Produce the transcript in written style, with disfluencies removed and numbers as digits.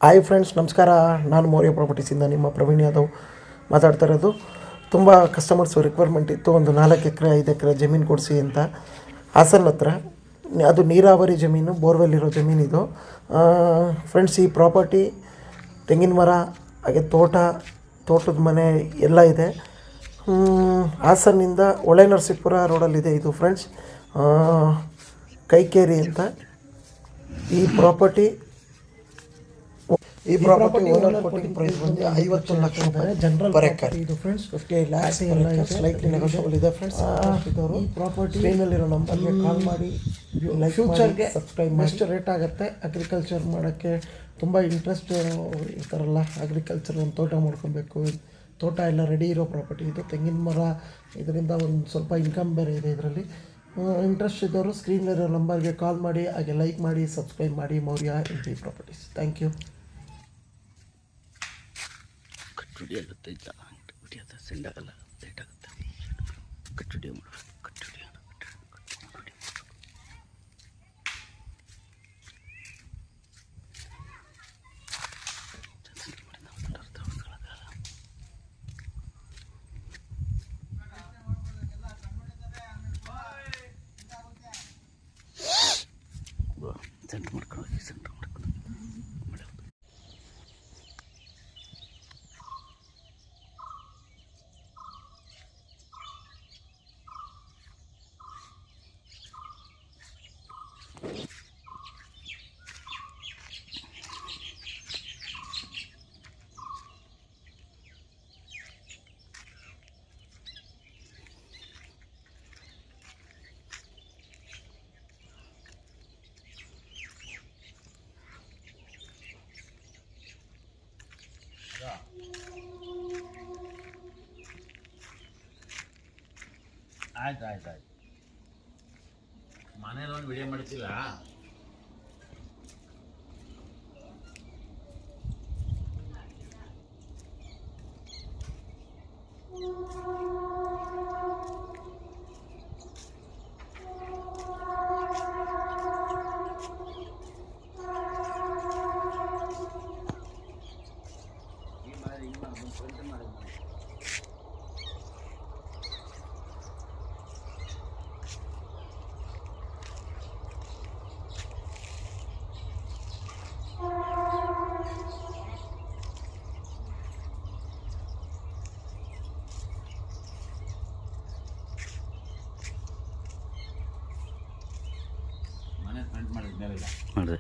Hi friends, ನಮಸ್ಕಾರ. ನಾನು ಮೌರ್ಯ ಪ್ರಾಪರ್ಟೀಸಿಂದ ನಿಮ್ಮ ಪ್ರವೀಣ್ ಯಾದವ್ ಮಾತಾಡ್ತಾ ಇರೋದು. ತುಂಬ ಕಸ್ಟಮರ್ಸು ರಿಕ್ವೈರ್ಮೆಂಟ್ ಇತ್ತು, ಒಂದು 4 ಎಕರೆ 5 ಎಕರೆ ಜಮೀನು ಕೊಡಿಸಿ ಅಂತ. ಹಾಸನ ಹತ್ರ ಅದು ನೀರಾವರಿ ಜಮೀನು, ಬೋರ್ವೆಲ್ ಇರೋ ಜಮೀನಿದು. ಫ್ರೆಂಡ್ಸ್, ಈ ಪ್ರಾಪರ್ಟಿ ತೆಂಗಿನ ಮರ, ಹಾಗೆ ತೋಟದ ಮನೆ ಎಲ್ಲ ಇದೆ. ಹಾಸನಿಂದ ಹೊಳೆನರಸೀಪುರ ರೋಡಲ್ಲಿದೆ ಇದು ಫ್ರೆಂಡ್ಸ್. ಕೈಕೇರಿ ಅಂತ ಈ ಪ್ರಾಪರ್ಟಿ ಓನರ್ ಕೋಟಿಂಗ್ ಪ್ರೈಸ್ ಬಂದು 50 ಲಕ್ಷ ರೂಪಾಯಿ ಜನರಲ್ ಪ್ರಾಪರ್ಟಿ ಇದು ಫ್ರೆಂಡ್ಸ್. 58 ಲ್ಯಾಕ್ಸ್ ಎಲ್ಲ ಇದೆ, ಸ್ಲೈಟ್ಲಿ ನೆಗೋಷಿಯಬಲ್ ಇದೆ ಫ್ರೆಂಡ್ಸ್. ಈ ಪ್ರಾಪರ್ಟಿ ಸ್ಕ್ರೀನಲ್ಲಿರೋ ನಂಬರ್ಗೆ ಕಾಲ್ ಮಾಡಿ, ಫ್ಯೂಚರ್ಗೆ ಸಬ್ಸ್ಕ್ರೈಬ್ ಮಾಡಿ. ಎಷ್ಟು ರೇಟ್ ಆಗುತ್ತೆ ಅಗ್ರಿಕಲ್ಚರ್ ಮಾಡೋಕ್ಕೆ ತುಂಬ ಇಂಟ್ರೆಸ್ಟ್ ಇರ್ತಾರಲ್ಲ, ಅಗ್ರಿಕಲ್ಚರ್ ಒಂದು ತೋಟ ಮಾಡ್ಕೊಬೇಕು, ತೋಟ ಎಲ್ಲ ರೆಡಿ ಇರೋ ಪ್ರಾಪರ್ಟಿ ಇದು. ತೆಂಗಿನ ಮರ, ಇದರಿಂದ ಒಂದು ಸ್ವಲ್ಪ ಇನ್ಕಮ್ ಬೇರೆ ಇದೆ ಇದರಲ್ಲಿ. ಇಂಟ್ರೆಸ್ಟ್ ಇದ್ದವರು ಸ್ಕ್ರೀನಲ್ಲಿರೋ ನಂಬರ್ಗೆ ಕಾಲ್ ಮಾಡಿ, ಹಾಗೆ ಲೈಕ್ ಮಾಡಿ, ಸಬ್ಸ್ಕ್ರೈಬ್ ಮಾಡಿ. ಮೌರ್ಯ ಇಂಟಿ ಪ್ರಾಪರ್ಟೀಸ್. Thank you. ಕಟ್ಟುಡಿ ಆಗುತ್ತೆ, ಕಟ್ಟುಡಿ ಅದು ಸೆಂಡ್ ಆಗಲ್ಲ, ಲೇಟ್ ಆಗುತ್ತೆ. ಕಟ್ಟುಡಿ ಮಾಡಬೇಕು, ಕಟ್ಟುಡಿ ಸೆಂಟ್ರ್ ಮಾಡ್ಕೊಂಡು ಸೆಂಟ್ರ್ ಮಾಡ್ಕೊಂಡು ಆಯ್ತು ಮನೇಲಿ ಒಂದು ವಿಡಿಯೋ ಮಾಡ್ತಿಲ್ಲ. ಮನೆ ಫ್ರೆಂಡ್ ಮಾಡಿದ್ಮೇಲೆ ಮಾಡಿದೆ.